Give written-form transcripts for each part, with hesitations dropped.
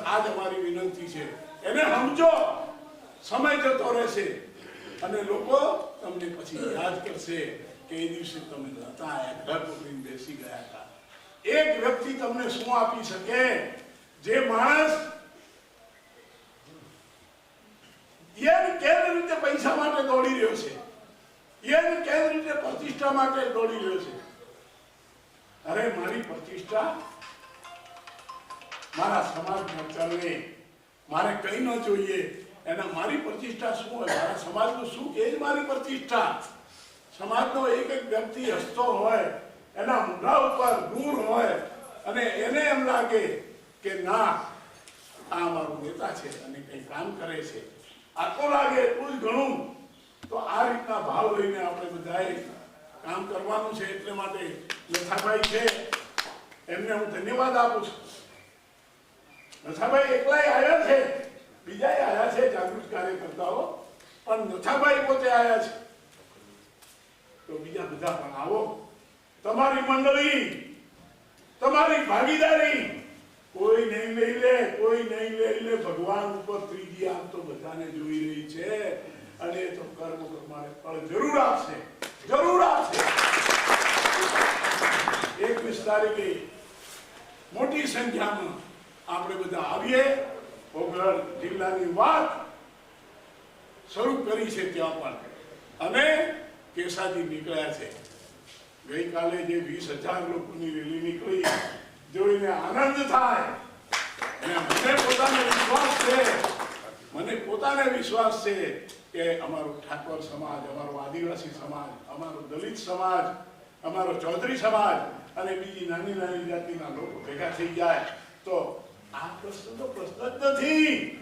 આ જ અમારી વિનંતી છે. એને સમજો, સમય જતો રહેશે અને લોકો તમને પછી યાદ કરશે કે એ દિવસે તમે હતા, ઘર પકડીને બેસી ગયા હતા. એક વ્યક્તિ તમને શું આપી શકે? જે માણસ એને કેવી રીતે પૈસા માટે દોડી રહ્યો છે, એને કેવી રીતે પ્રતિષ્ઠા માટે દોડી રહ્યો છે. અરે મારી પ્રતિષ્ઠા મારા સમાજમાં ચાલે, મારે કઈ ન જોઈએ. એના મારી પ્રતિષ્ઠા શું હોય? મારા સમાજનું શું કે જ મારી પ્રતિષ્ઠા. સમાજનો એક એક વ્યક્તિ હસતો હોય, એના મોઢા ઉપર નૂર હોય અને એને એમ લાગે કે ના આ અમારું નેતા છે અને કંઈ કામ કરે છે, આટલો લાગે એટલું જ ઘણું. તો આ રીતના ભાવ લઈને આપણે બધાએ કામ કરવાનું છે. એટલે માટે લથાભાઈ છે એમને હું ધન્યવાદ આપું છું. લથાભાઈ એકલાય આવ્યા છે, બીજાએ આવ્યા છે જાગૃત કાર્યકર્તાઓ, પણ લથાભાઈ પોતે આવ્યા છે. તો બીજા બધા પણ આવો. તમારી મંડળી, તમારી ભાગીદારી કોઈ નહીં લઈ લે, કોઈ નહીં લઈ લે. ભગવાન ઉપર ત્રીજી આંખ તો બધાને જોઈ રહી છે અને એ તો કર્મ પ્રમાણે ફળ જરૂર આપશે, જરૂર આપશે. 21 તારીખે મોટી સંખ્યામાં આપણે બધા આવીએ. ઓગળ જિલ્લાની વાત શરૂ કરી છે ત્યાં પણ, અને કેસાજી નીકળ્યા છે. ગઈકાલે જે 20,000 લોકોની રેલી નીકળી જોઈને આનંદ થાય. અને મને પોતાને વિશ્વાસ છે કે અમારો ઠાકોર સમાજ, અમારો આદિવાસી સમાજ, અમારો દલિત સમાજ, અમારો ચૌધરી સમાજ અને બીજી નાની નાની જાતિના લોકો ભેગા થઈ જાય તો આ પ્રશ્ન તો પ્રશ્ન જ નથી.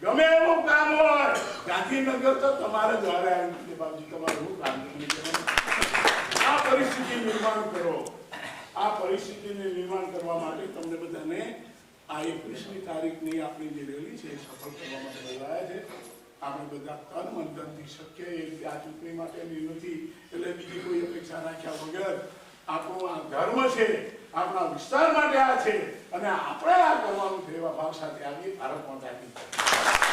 ગમે એવું કામ હોય, ગાંધીનગર તો તમારે દ્વારા આવી બાબજી તમારું કામ કરવાનું. આ પરિસ્થિતિ નિર્માણ કરો. આ પરિસ્થિતિને નિર્માણ કરવા માટે તમને બધાને આ 21મી તારીખની આપણી જે રેલી છે એ સફળ કરવા માટે બોલાયા છે. આપણે બધા તન મન ધનથી શક્ય એ રીતે આ ચૂંટણી માટેની નથી, એટલે બીજી કોઈ અપેક્ષા રાખ્યા વગર આપણો આ ધર્મ છે, આપણા વિસ્તાર માટે આ છે અને આપણે આ કરવાનું છે એવા ભાવ સાથે આવીએ. ભારત માતા કી જય.